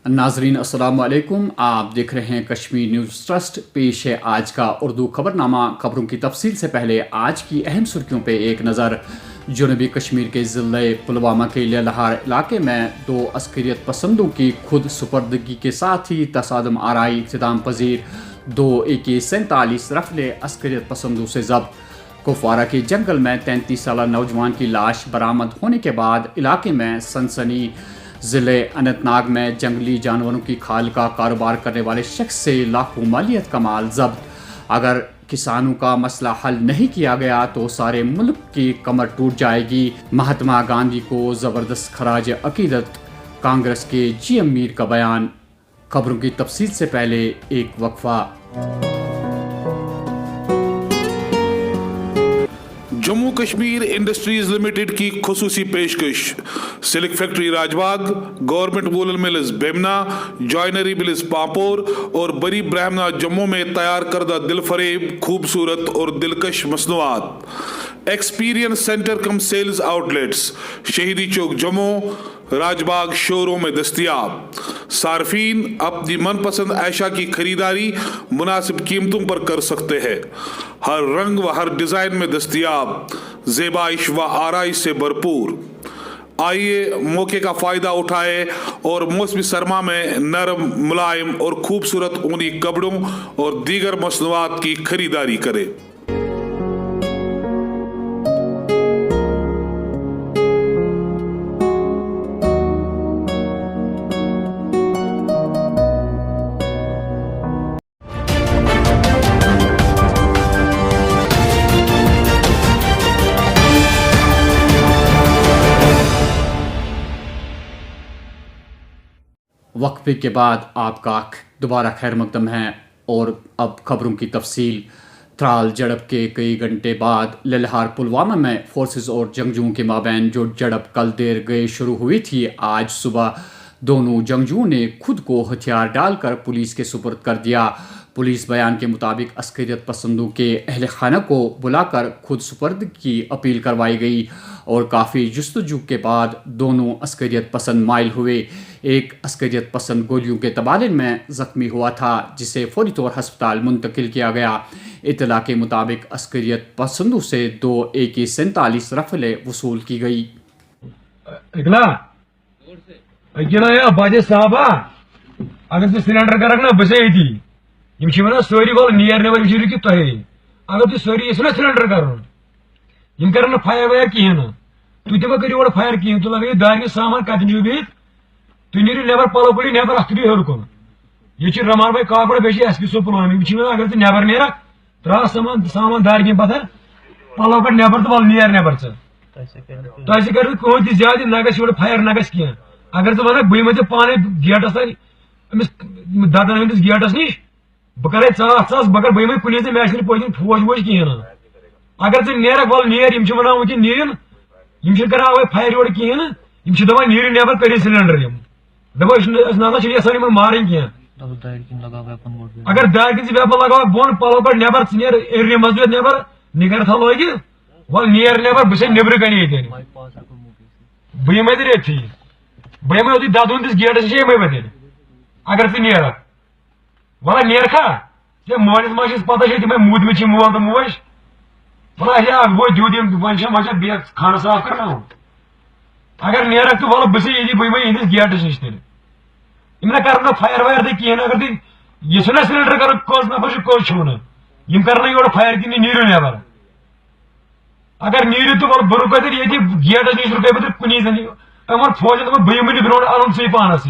नाजरीन अस्सलाम वालेकुम। आप देख रहे हैं कश्मीर न्यूज़ ट्रस्ट। पेश है आज का उर्दू खबरनामा। खबरों की तफसील से पहले आज की अहम सुर्खियों पे एक नज़र। जनूबी कश्मीर के ज़िले पुलवामा के ललहार इलाके में 2 अस्करियत पसंदों की खुद सुपर्दगी के साथ ही तसादम आराई इख्तिताम पजीर 2 AK-47 रफले अस्करियत पसंदों से जब्त। कुपवारा के जंगल में 33 साल नौजवान की लाश बरामद होने के बाद इलाके में सनसनी। ज़िले अनंतनाग में जंगली जानवरों की खाल का कारोबार करने वाले शख्स से लाखों मालियत का माल जब्त। अगर किसानों का मसला हल नहीं किया गया तो सारे मुल्क की कमर टूट जाएगी। महात्मा गांधी को ज़बरदस्त खराज अकीदत, कांग्रेस के GM मीर का बयान। खबरों की तफसील से पहले एक वक्फा। जम्मू कश्मीर इंडस्ट्रीज लिमिटेड की खुसूसी पेशकश। Silk factory Rajbagh, government woollen mills Bemina, joinery mills Pampore और बरी ब्राह्मणा जम्मू में तैयार करदा दिलफरेब, खूबसूरत और दिलकश मसनूआत। एक्सपीरियंस सेंटर कम सेल्स आउटलेट्स शहीदी चौक जम्मू, राजबाग शोरूम में दस्तियाब। सार्फिन अपनी मनपसंद ऐशा की खरीदारी मुनासिब कीमतों पर कर सकते हैं। हर रंग व हर डिजाइन में दस्तियाब, ज़ेबाइश व आराइश से भरपूर। आइए मौके का फायदा उठाए और मौसमी सरमा में नरम, मुलायम और खूबसूरत ऊनी कपड़ों और दीगर मसनूआत की खरीदारी करें। वक्फे के बाद आपका दोबारा खैर मकदम है और अब खबरों की तफसील। त्राल झड़प के कई घंटे बाद ललहार पुलवामा में फोर्सेस और जंगजुओं के माबैन जो झड़प कल देर गए शुरू हुई थी, आज सुबह दोनों जंगजुओं ने खुद को हथियार डालकर पुलिस के सुपुर्द कर दिया। पुलिस बयान के मुताबिक अस्करियत पसंदों के अहल खाना को बुलाकर खुद सुपर्द की अपील करवाई गई और काफ़ी जुस्तजू के बाद दोनों अस्करियत पसंद माइल हुए। एक अस्करियत पसंद गोलियों के तबादले में ज़ख्मी हुआ था, जिसे फौरी तौर हस्पताल मुंतकिल किया गया। इतला के मुताबिक अस्करियत पसंदों से 2 AK-47 रफले वसूल की गई। अगर तु सिलेंडर कर ना बस ये वन सोरी वल नियर नवर कि तुह अगर तु सोरी ना सिलेंडर कर कर फायर वायर कहें तु तम कर और फायर कहें तु लगे दार सामान कत नीव बिहित तु नीर नबर पलो पड़ी नबर अथ हर कुन यह रमान भाई काकड़ बे SP पुलवामा अगर तु नबर नेर त्रा सामान दार कह पत्थर पलो कड़ नबर तो वल नियर नबर तह कर कहें ज्यादा न गो फायर न गह अगर तु वन बह पाने गेटस तमिस ददन हंदिस गेटस नश बह कर चास बह बह कुन मे पोजिन फौज वोज कहें अगर तु नेर वल नियर वन वह नीर कर फायर योर कहें दपान नीर नबर कर सिलेंडर ना मारे कह अगर दार कि वेपन लगा बोन पलो कड़ नबर नीर एरिया मजद नबर निगर था लगित वल नियर नबर बह नबर कन ये बह मत रेथी बह ओत दद हंदिस गेटस ये अगर तु नेर वह नेर खा मोलिस मा पता तमें मूदमित मोल तो मोज वह वो दूध वे खाना साफ कर अगर नेर तो वल बस ये बह इस गेटस नश तेल कर फायर वायर तो कहें अगर तु यह सिलेंडर कर कस नफर कस छून कर योर फायर कि नीर नबर अगर नीर तो वल बह रुक ये गेटस नश रुक बह कुन जन फौजन बह मुन ब्रो अन सी पानस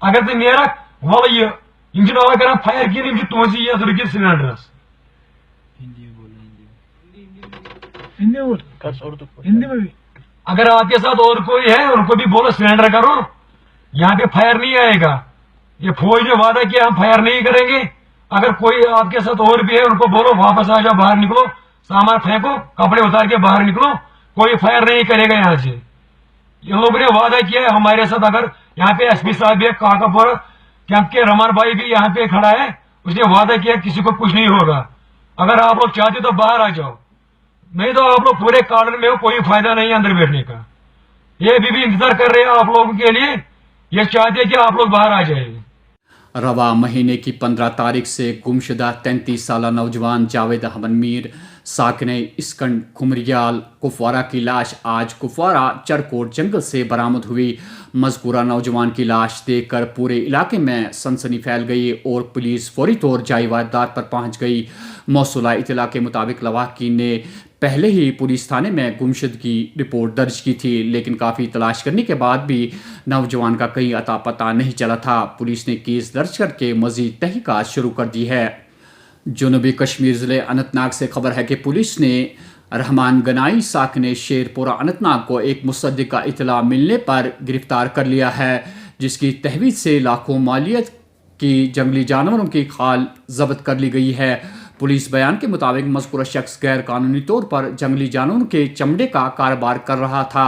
अगर तु नेर वल यह अवा कर फायर कहें तुज ये रुकित सिलेंडरस अगर आपके साथ और कोई है उनको भी बोलो सिलेंडर करो, यहाँ पे फायर नहीं आएगा। ये फौज ने वादा किया हम फायर नहीं करेंगे। अगर कोई आपके साथ और भी है उनको बोलो वापस आ जाओ, बाहर निकलो, सामान फेंको, कपड़े उतार के बाहर निकलो, कोई फायर नहीं करेगा यहाँ से। इन लोगों ने वादा किया है हमारे साथ। अगर यहाँ पे SP साहब भी काकापुर कैंप के रमान भाई भी यहाँ पे खड़ा है, उसने वादा किया किसी को कुछ नहीं होगा। अगर आप लोग चाहते तो बाहर आ जाओ, नहीं तो आप लोग पूरे कार्डन में हो, कोई फायदा नहीं है अंदर बैठने का। ये भी इंतजार कर रहे हैं आप लोगों के लिए ये चाहते हैं कि आप लोग बाहर आ जाए। रवा महीने की 15 तारीख से गुमशुदा 33 साला नौजवान जावेद अहमद मीर साकने इसकंड खुमरियाल कुफवारा की लाश आज कुफवारा चरकोट जंगल से बरामद हुई। मज़कूरा नौजवान की लाश देखकर पूरे इलाके में सनसनी फैल गई और पुलिस फौरी तौर जाई वारदात पर पहुंच गई। मौसूला इतला के मुताबिक लवाहकीन ने पहले ही पुलिस थाने में गुमशुदगी की रिपोर्ट दर्ज की थी, लेकिन काफ़ी तलाश करने के बाद भी नौजवान का कहीं अता पता नहीं चला था। पुलिस ने केस दर्ज करके मज़ीद तहकीकात शुरू कर दी है। जनूबी कश्मीर ज़िले अनंतनाग से खबर है कि पुलिस ने रहमान गनाई साकने शेरपुरा अनंतनाग को एक मुसद्दिक का इतला मिलने पर गिरफ्तार कर लिया है, जिसकी तहवीज़ से लाखों मालियत की जंगली जानवरों की खाल जब्त कर ली गई है। पुलिस बयान के मुताबिक मज़कूरा शख्स गैर कानूनी तौर पर जंगली जानवरों के चमड़े का कारोबार कर रहा था।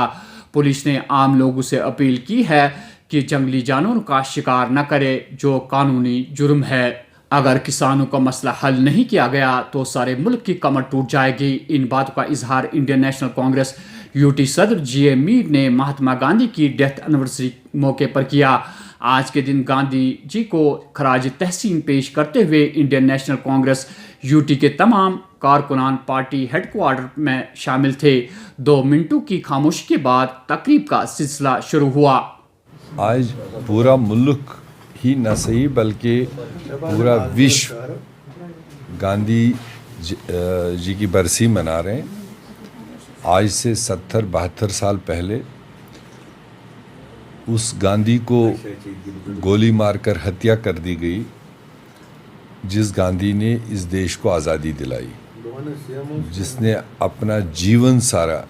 पुलिस ने आम लोगों से अपील की है कि जंगली जानवरों का शिकार न करे, जो कानूनी जुर्म है। अगर किसानों का मसला हल नहीं किया गया तो सारे मुल्क की कमर टूट जाएगी। इन बातों का इजहार इंडियन नेशनल कांग्रेस यूटी सदर GA मीर ने महात्मा गांधी की डेथ एनिवर्सरी मौके पर किया। आज के दिन गांधी जी को खराज तहसीन पेश करते हुए इंडियन नेशनल कांग्रेस यूटी के तमाम कारकुनान पार्टी हेडक्वार्टर में शामिल थे। 2 मिनटों की खामोशी के बाद तकरीब का सिलसिला शुरू हुआ। आज पूरा मुल्क ही न सही बल्कि पूरा विश्व गांधी जी की बरसी मना रहे हैं। आज से 70-72 साल पहले उस गांधी को गोली मारकर हत्या कर दी गई, जिस गांधी ने इस देश को आज़ादी दिलाई, जिसने अपना जीवन सारा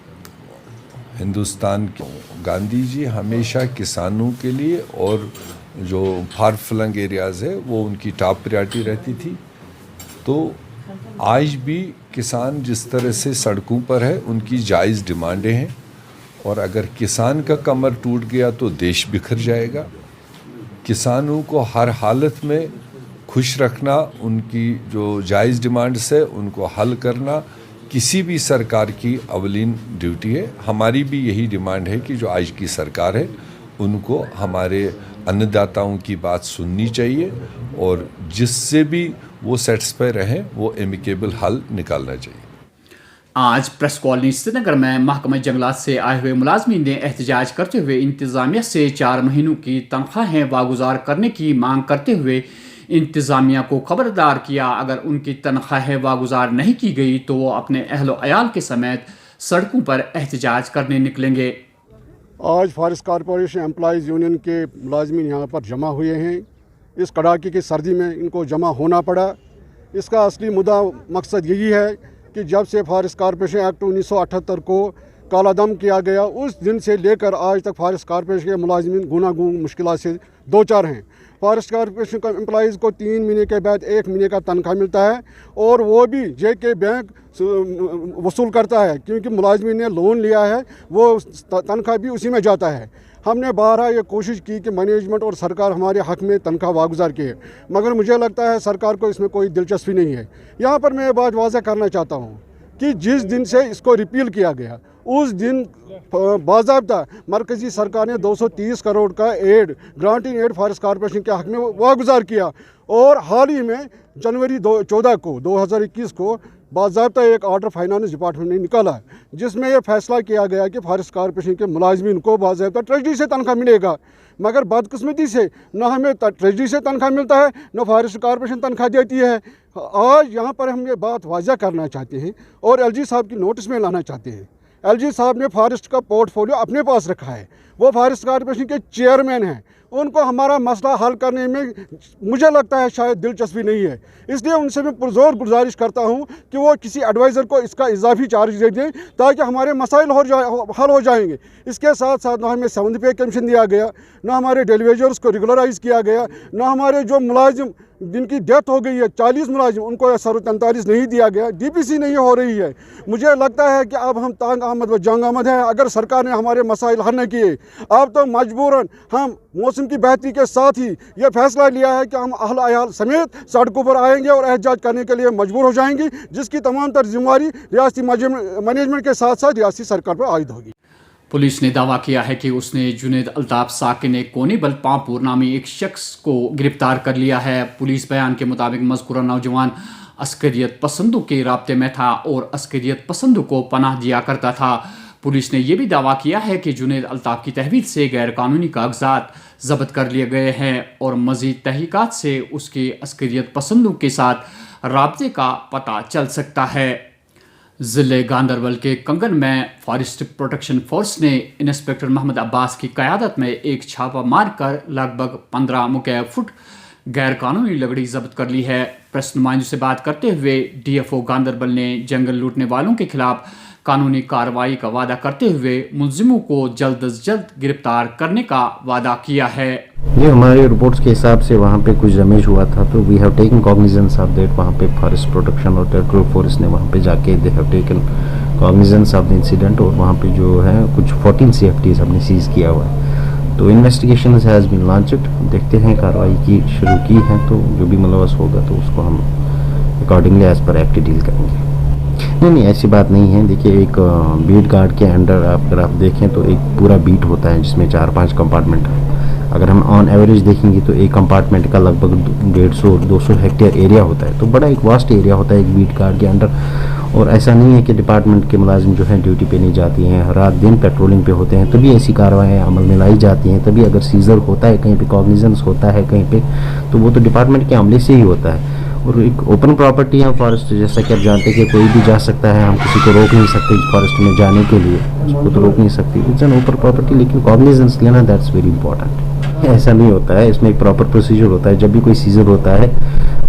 हिंदुस्तान के। गांधी जी हमेशा किसानों के लिए और जो फार फ्लंग एरियाज़ है वो उनकी टॉप प्रायोरिटी रहती थी। तो आज भी किसान जिस तरह से सड़कों पर है, उनकी जायज़ डिमांडें हैं, और अगर किसान का कमर टूट गया तो देश बिखर जाएगा। किसानों को हर हालत में खुश रखना, उनकी जो जायज़ डिमांड्स है उनको हल करना किसी भी सरकार की अवलीन ड्यूटी है। हमारी भी यही डिमांड है कि जो आज की सरकार है उनको हमारे अन्नदाताओं की बात सुननी चाहिए, और जिससे भी वो सेटिस्फाई रहें वो एमिकेबल हल निकालना चाहिए। आज प्रेस कॉलोनी श्रीनगर में महकमा जंगलात से आए हुए मुलाजमीन ने एहतजाज करते हुए इंतज़ामिया से 4 महीनों की तनख्वाहें वागुजार करने की मांग करते हुए इंतज़ामिया को खबरदार किया। अगर उनकी तनख्वाहें वागुजार नहीं की गई तो वो अपने अहलो अयाल के समेत सड़कों पर एहतजाज करने निकलेंगे। आज फॉरेस्ट कॉरपोरेशन एम्प्लॉइज़ यूनियन के मुलाजमीन यहाँ पर जमा हुए हैं। इस कड़ाके की सर्दी में इनको जमा होना पड़ा। इसका असली मुद्दा मकसद यही है कि जब से फॉरेस्ट कॉरपोरेशन एक्ट 1978 को कालादम किया गया, उस दिन से लेकर आज तक फॉरेस्ट कॉरपोरेशन के मुलाजमीन गुनागून मुश्किलात से दो चार हैं। फॉरेस्ट कॉरपोरेशन का एम्प्लॉइज़ को 3 महीने के बाद 1 महीने का तनख्वाह मिलता है, और वो भी JK बैंक वसूल करता है, क्योंकि मुलाजमीन ने लोन लिया है, वो तनख्वाह भी उसी में जाता है। हमने बारहा ये कोशिश की कि मैनेजमेंट और सरकार हमारे हक़ में तनख्वाह वागुजार की है, मगर मुझे लगता है सरकार को इसमें कोई दिलचस्पी नहीं है। यहाँ पर मैं ये बात वाज़ह करना चाहता हूँ कि जिस दिन से इसको रिपील किया गया, उस दिन बाज़ाब्ता मरकज़ी सरकार ने 230 करोड़ का aid, granting aid forest corporation के हक़ में वागुजार किया, और हाल ही में जनवरी 2021 को बाज़ाब्ता एक ऑर्डर फाइनेंस डिपार्टमेंट ने निकाला, जिसमें यह फैसला किया गया कि फॉरेस्ट कॉरपोरेशन के मुलाजमीन को बाज़ाब्ता ट्रेजरी से तनख्वाह मिलेगा। मगर बदकिस्मती से न हमें ट्रेजरी से तनख्वाह मिलता है, न फॉरेस्ट कॉरपोरेशन तनख्वाह देती है। आज यहाँ पर हम ये बात वाज़ह करना चाहते हैं और LG साहब की नोटिस में लाना चाहते हैं। LG साहब ने फॉरेस्ट का पोर्टफोलियो अपने पास रखा है, वो फॉरेस्ट कॉरपोरेशन के चेयरमैन हैं, उनको हमारा मसला हल करने में मुझे लगता है शायद दिलचस्पी नहीं है। इसलिए उनसे मैं पुरजोर गुजारिश करता हूं कि वो किसी एडवाइज़र को इसका इजाफी चार्ज दे दें, ताकि हमारे मसाइल हल हो जाएंगे। इसके साथ साथ ना हमें 7th पे कमीशन दिया गया, ना हमारे डेली वेजर्स को रेगुलराइज़ किया गया, ना हमारे जो मुलाजिम जिनकी डेथ हो गई है 40 मुलाजिम, उनको 43 नहीं दिया गया, DPC नहीं हो रही है। मुझे लगता है कि अब हम तांग आमद व जंग आमद हैं। अगर सरकार ने हमारे मसाइल हल न किए, अब तो मजबूरन हम मौसम की बेहतरी के साथ ही ये फैसला लिया है कि हम अहल अयाल समेत सड़कों पर आएंगे और एहतजाज करने के लिए मजबूर हो जाएंगे, जिसकी तमाम तर जिम्मेवारी रियासती मैनेजमेंट के साथ साथ रियासती सरकार पर आयद होगी। पुलिस ने दावा किया है कि उसने जुनेद अल्ताफ साकिन कोनीबल पांपुर नामी एक शख्स को गिरफ्तार कर लिया है। पुलिस बयान के मुताबिक मज़कूरा नौजवान अस्करियत पसंदों के राब्ते में था और अस्करियत पसंदों को पनाह दिया करता था। पुलिस ने यह भी दावा किया है कि जुनेद अल्ताफ की तहवील से गैर कानूनी कागजात जब्त कर लिए गए हैं और मज़ीद तहकीकात से उसके अस्करियत पसंदों के साथ राब्ते का पता चल सकता है। ज़िले गांदरबल के कंगन में फॉरेस्ट प्रोटेक्शन फोर्स ने इंस्पेक्टर मोहम्मद अब्बास की क़यादत में एक छापा मारकर लगभग 15 मुकैय्यब फुट गैर कानूनी लकड़ी जब्त कर ली है। प्रेस नुमाइंदों से बात करते हुए DFO गांदरबल ने जंगल लूटने वालों के खिलाफ कानूनी कार्रवाई का वादा करते हुए मुलजिमों को जल्द अज जल्द गिरफ्तार करने का वादा किया है। ये हमारे रिपोर्ट्स के हिसाब से वहाँ पे कुछ डैमेज हुआ था, तो we have taken cognizance of that. वहाँ पे फॉरेस्ट प्रोटेक्शन और टेरिटोरियल फोर्स ने वहाँ पे जाके they have taken cognizance of the incident और वहाँ पे जो है कुछ 14 CFTs हमने सीज किया हुआ है। तो इन्वेस्टिगेशन हैज़ बीन लॉन्च्ड, देखते हैं कार्रवाई की शुरू की है, तो जो भी मुलव्वस होगा तो उसको हम accordingly as per act deal करेंगे। नहीं, ऐसी बात नहीं है। देखिए, एक बीट गार्ड के अंडर अगर आप देखें तो एक पूरा बीट होता है जिसमें 4-5 कंपार्टमेंट है। अगर हम ऑन एवरेज देखेंगे तो एक कंपार्टमेंट का लगभग 150-200 हेक्टेयर एरिया होता है, तो बड़ा एक वास्ट एरिया होता है एक बीट गार्ड के अंडर। और ऐसा नहीं है कि डिपार्टमेंट के मुलाजिम जो है ड्यूटी पे नहीं जाती हैं, रात दिन पेट्रोलिंग पे होते हैं, तभी ऐसी कार्रवाई अमल में लाई जाती हैं। तभी अगर सीजर होता है, कहीं पे कॉग्निजेंस होता है कहीं पे, तो वो तो डिपार्टमेंट के अमले से ही होता है। और एक ओपन प्रॉपर्टी है फॉरेस्ट, जैसा कि आप जानते हैं कि कोई भी जा सकता है, हम किसी को रोक नहीं सकते फॉरेस्ट में जाने के लिए, उसको तो रोक नहीं सकते। इट्स एन ओपन प्रॉपर्टी, लेकिन कॉग्निजेंस लेना दैट्स वेरी इंपॉर्टेंट। ऐसा नहीं होता है, इसमें एक प्रॉपर प्रोसीजर होता है। जब भी कोई सीजर होता है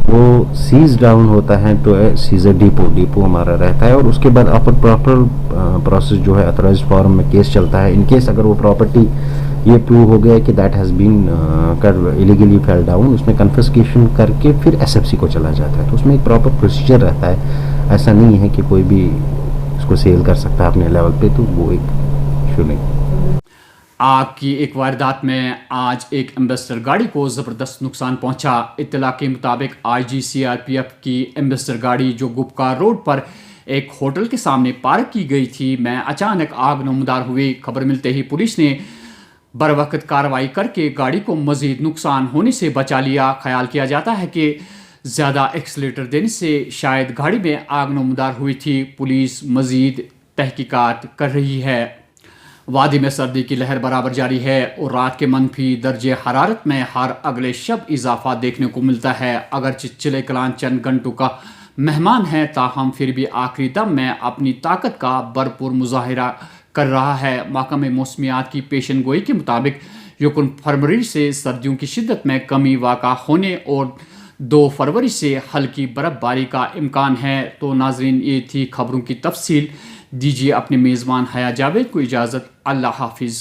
वो सीज डाउन होता है तो सीजर डिपो हमारा रहता है और उसके बाद प्रॉपर प्रोसेस जो है अथॉराइज्ड फॉर्म में केस चलता है। इन केस अगर वो प्रॉपर्टी ये प्रूव हो गया कि that has been illegally fell down, उसमें कन्फिस्केशन करके फिर SFC को चला जाता है। तो उसमें एक प्रॉपर प्रोसीजर रहता है। ऐसा नहीं है कि कोई भी इसको सेल कर सकता है अपने लेवल पे, तो वो एक इशू नहीं। आग की एक वारदात में आज एक एम्बेसडर गाड़ी को ज़बरदस्त नुकसान पहुंचा। इत्तला के मुताबिक IG CRPF की एम्बेसडर गाड़ी जो गुपकार रोड पर एक होटल के सामने पार्क की गई थी में अचानक आग नमदार हुई। खबर मिलते ही पुलिस ने बरवक्त कार्रवाई करके गाड़ी को मजीद नुकसान होने से बचा लिया। ख्याल किया जाता है कि ज़्यादा एक्सीलेटर देने से शायद गाड़ी में आग नमदार हुई थी। पुलिस मजीद तहकीकात कर रही है। वादी में सर्दी की लहर बराबर जारी है और रात के मनफी दर्जे हरारत में हर अगले शब इजाफा देखने को मिलता है। अगर चिले कलान चंद घंटों का मेहमान है, ताहम फिर भी आखिरी दम में अपनी ताकत का भरपूर मुजाहिरा कर रहा है। महकमे मौसमियात की पेशन गोई के मुताबिक 1 फरवरी से सर्दियों की शिद्दत में कमी वाक़ा होने और 2 फरवरी से हल्की बर्फबारी का इम्कान है। तो नाजरीन, ये थी खबरों की तफसील। दीजिए अपने मेज़बान हया जावेद को इजाज़त। अल्लाह हाफिज़।